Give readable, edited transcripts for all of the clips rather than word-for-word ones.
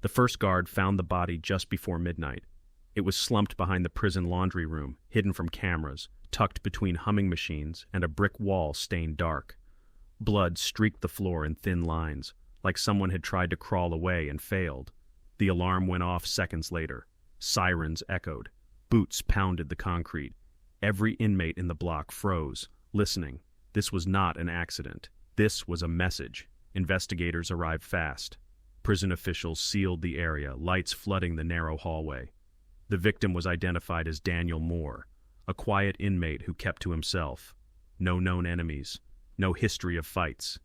The first guard found the body just before midnight. It was slumped behind the prison laundry room, hidden from cameras, tucked between humming machines and a brick wall stained dark. Blood streaked the floor in thin lines, like someone had tried to crawl away and failed. The alarm went off seconds later. Sirens echoed. Boots pounded the concrete. Every inmate in the block froze, listening. This was not an accident. This was a message. Investigators arrived fast. Prison officials sealed the area, lights flooding the narrow hallway. The victim was identified as Daniel Moore, a quiet inmate who kept to himself. No known enemies, no history of fights.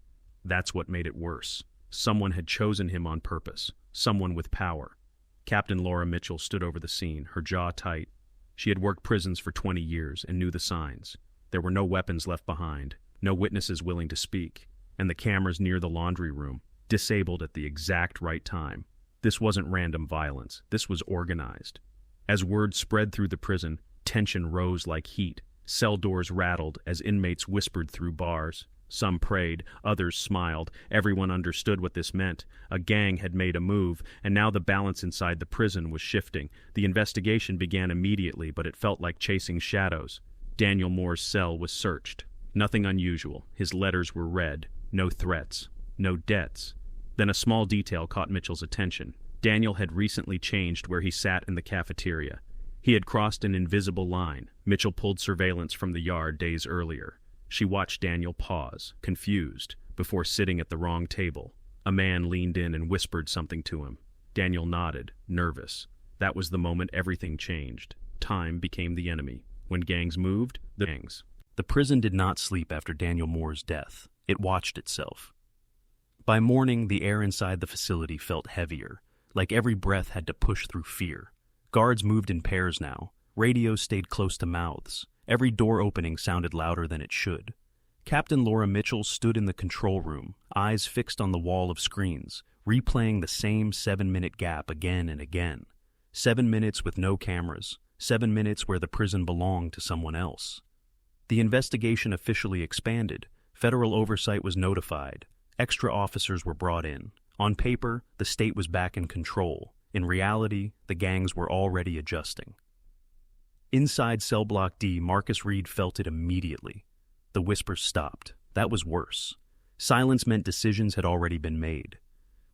That's what made it worse. Someone had chosen him on purpose, someone with power. Captain Laura Mitchell stood over the scene, her jaw tight. She had worked prisons for 20 years and knew the signs. There were no weapons left behind, no witnesses willing to speak, and the cameras near the laundry room, disabled at the exact right time. This wasn't random violence. This was organized. As word spread through the prison, tension rose like heat. Cell doors rattled as inmates whispered through bars. Some prayed, others smiled. Everyone understood what this meant. A gang had made a move, and now the balance inside the prison was shifting. The investigation began immediately, but it felt like chasing shadows. Daniel Moore's cell was searched. Nothing unusual. His letters were read. No threats. No debts. Then a small detail caught Mitchell's attention. Daniel had recently changed where he sat in the cafeteria. He had crossed an invisible line. Mitchell pulled surveillance from the yard days earlier. She watched Daniel pause, confused, before sitting at the wrong table. A man leaned in and whispered something to him. Daniel nodded, nervous. That was the moment everything changed. Time became the enemy. When gangs moved, the gangs. The prison did not sleep after Daniel Moore's death. It watched itself. By morning, the air inside the facility felt heavier, like every breath had to push through fear. Guards moved in pairs now. Radios stayed close to mouths. Every door opening sounded louder than it should. Captain Laura Mitchell stood in the control room, eyes fixed on the wall of screens, replaying the same 7-minute gap again and again. 7 minutes with no cameras, 7 minutes where the prison belonged to someone else. The investigation officially expanded. Federal oversight was notified. Extra officers were brought in. On paper, the state was back in control. In reality, the gangs were already adjusting. Inside Cell Block D, Marcus Reed felt it immediately. The whispers stopped. That was worse. Silence meant decisions had already been made.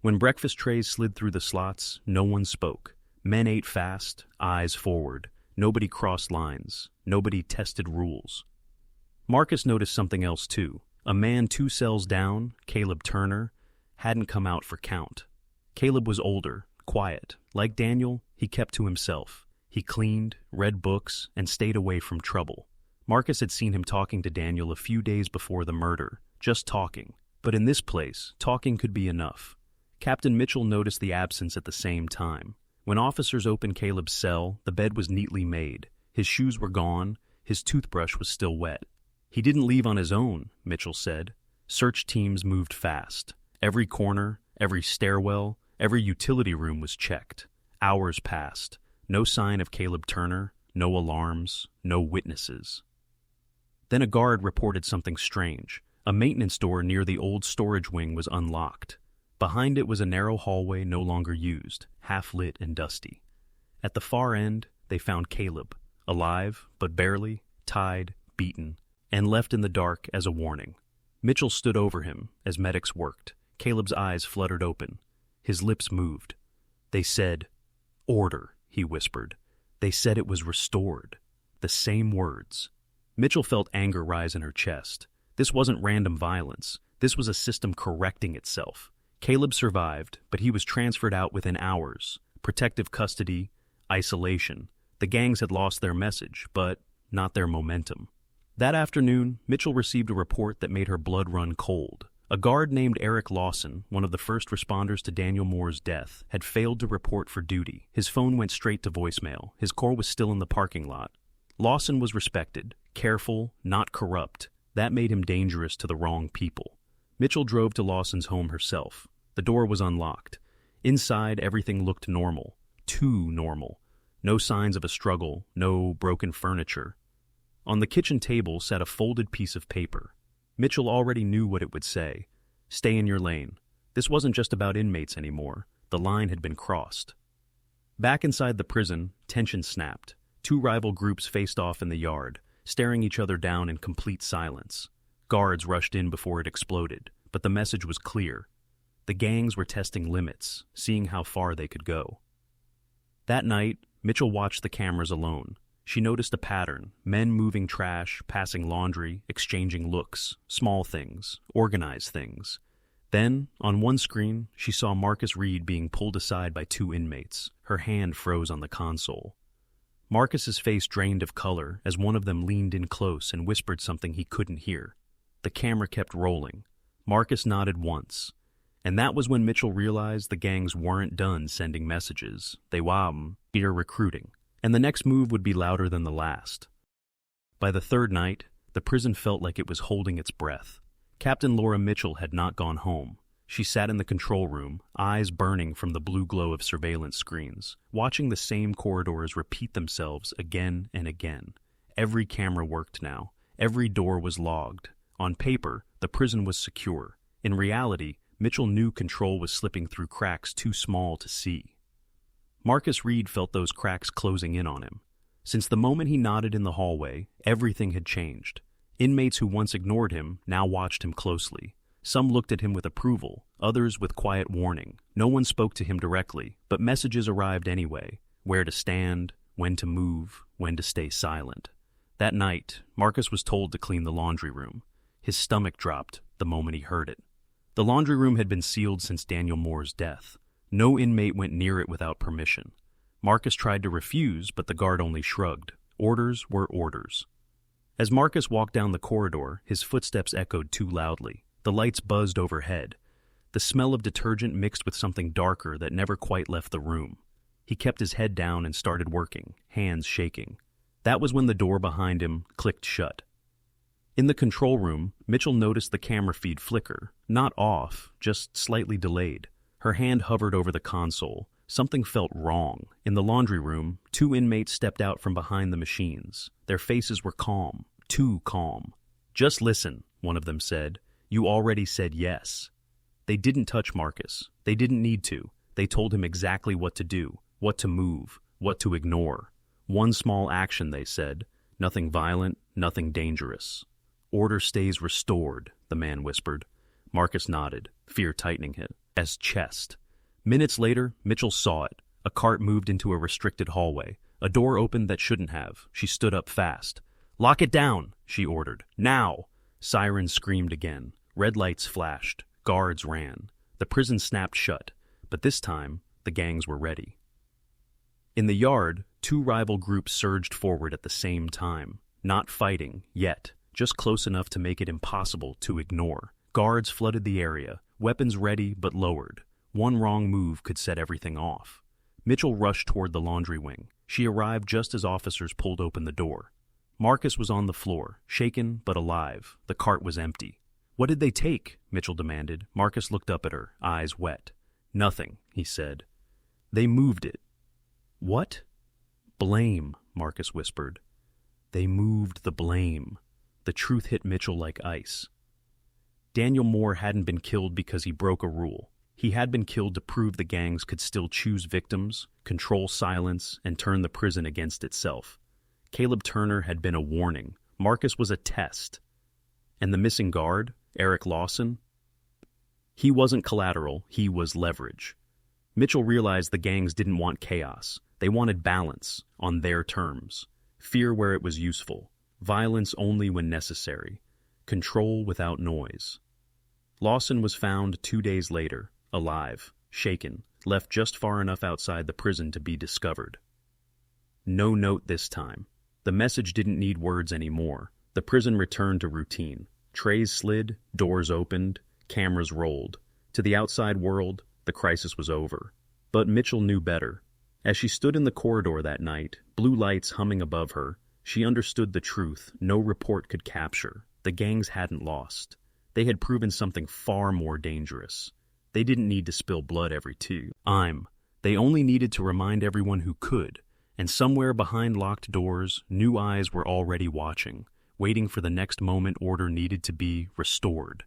When breakfast trays slid through the slots, no one spoke. Men ate fast, eyes forward. Nobody crossed lines. Nobody tested rules. Marcus noticed something else too. A man 2 cells down, Caleb Turner, hadn't come out for count. Caleb was older, quiet. Like Daniel, he kept to himself. He cleaned, read books, and stayed away from trouble. Marcus had seen him talking to Daniel a few days before the murder, just talking. But in this place, talking could be enough. Captain Mitchell noticed the absence at the same time. When officers opened Caleb's cell, the bed was neatly made. His shoes were gone. His toothbrush was still wet. He didn't leave on his own, Mitchell said. Search teams moved fast. Every corner, every stairwell, every utility room was checked. Hours passed. No sign of Caleb Turner, no alarms, no witnesses. Then a guard reported something strange. A maintenance door near the old storage wing was unlocked. Behind it was a narrow hallway no longer used, half-lit and dusty. At the far end, they found Caleb, alive, but barely, tied, beaten, and left in the dark as a warning. Mitchell stood over him as medics worked. Caleb's eyes fluttered open. His lips moved. They said, "Order," he whispered. They said it was restored. The same words. Mitchell felt anger rise in her chest. This wasn't random violence. This was a system correcting itself. Caleb survived, but he was transferred out within hours. Protective custody, isolation. The gangs had lost their message, but not their momentum. That afternoon, Mitchell received a report that made her blood run cold. A guard named Eric Lawson, one of the first responders to Daniel Moore's death, had failed to report for duty. His phone went straight to voicemail. His car was still in the parking lot. Lawson was respected, careful, not corrupt. That made him dangerous to the wrong people. Mitchell drove to Lawson's home herself. The door was unlocked. Inside, everything looked normal. Too normal. No signs of a struggle, no broken furniture. On the kitchen table sat a folded piece of paper. Mitchell already knew what it would say. Stay in your lane. This wasn't just about inmates anymore. The line had been crossed. Back inside the prison, tension snapped. Two rival groups faced off in the yard, staring each other down in complete silence. Guards rushed in before it exploded, but the message was clear. The gangs were testing limits, seeing how far they could go. That night, Mitchell watched the cameras alone. She noticed a pattern: men moving trash, passing laundry, exchanging looks, small things, organized things. Then, on one screen, she saw Marcus Reed being pulled aside by two inmates. Her hand froze on the console. Marcus's face drained of color as one of them leaned in close and whispered something he couldn't hear. The camera kept rolling. Marcus nodded once. And that was when Mitchell realized the gangs weren't done sending messages. They were recruiting. And the next move would be louder than the last. By the third night, the prison felt like it was holding its breath. Captain Laura Mitchell had not gone home. She sat in the control room, eyes burning from the blue glow of surveillance screens, watching the same corridors repeat themselves again and again. Every camera worked now. Every door was logged. On paper, the prison was secure. In reality, Mitchell knew control was slipping through cracks too small to see. Marcus Reed felt those cracks closing in on him. Since the moment he nodded in the hallway, everything had changed. Inmates who once ignored him now watched him closely. Some looked at him with approval, others with quiet warning. No one spoke to him directly, but messages arrived anyway: where to stand, when to move, when to stay silent. That night, Marcus was told to clean the laundry room. His stomach dropped the moment he heard it. The laundry room had been sealed since Daniel Moore's death. No inmate went near it without permission. Marcus tried to refuse, but the guard only shrugged. Orders were orders. As Marcus walked down the corridor, his footsteps echoed too loudly. The lights buzzed overhead. The smell of detergent mixed with something darker that never quite left the room. He kept his head down and started working, hands shaking. That was when the door behind him clicked shut. In the control room, Mitchell noticed the camera feed flicker. Not off, just slightly delayed. Her hand hovered over the console. Something felt wrong. In the laundry room, two inmates stepped out from behind the machines. Their faces were calm, too calm. "Just listen," one of them said. "You already said yes." They didn't touch Marcus. They didn't need to. They told him exactly what to do, what to move, what to ignore. One small action, they said. Nothing violent, nothing dangerous. "Order stays restored," the man whispered. Marcus nodded, fear tightening his chest. Minutes later, Mitchell saw it. A cart moved into a restricted hallway. A door opened that shouldn't have. She stood up fast. "Lock it down," she ordered. "Now!" Sirens screamed again. Red lights flashed. Guards ran. The prison snapped shut. But this time, the gangs were ready. In the yard, two rival groups surged forward at the same time. Not fighting, yet. Just close enough to make it impossible to ignore. Guards flooded the area. Weapons ready but lowered. One wrong move could set everything off. Mitchell rushed toward the laundry wing. She arrived just as officers pulled open the door. Marcus was on the floor, shaken but alive. The cart was empty. "What did they take?" Mitchell demanded. Marcus looked up at her, eyes wet. "Nothing," he said. "They moved it." "What?" "Blame," Marcus whispered. "They moved the blame." The truth hit Mitchell like ice. Daniel Moore hadn't been killed because he broke a rule. He had been killed to prove the gangs could still choose victims, control silence, and turn the prison against itself. Caleb Turner had been a warning. Marcus was a test. And the missing guard, Eric Lawson? He wasn't collateral, he was leverage. Mitchell realized the gangs didn't want chaos. They wanted balance, on their terms. Fear where it was useful. Violence only when necessary. Control without noise. Lawson was found 2 days later, alive, shaken, left just far enough outside the prison to be discovered. No note this time. The message didn't need words anymore. The prison returned to routine. Trays slid, doors opened, cameras rolled. To the outside world, the crisis was over. But Mitchell knew better. As she stood in the corridor that night, blue lights humming above her, she understood the truth no report could capture. The gangs hadn't lost. They had proven something far more dangerous. They didn't need to spill blood every time. They only needed to remind everyone who could. And somewhere behind locked doors, new eyes were already watching, waiting for the next moment order needed to be restored.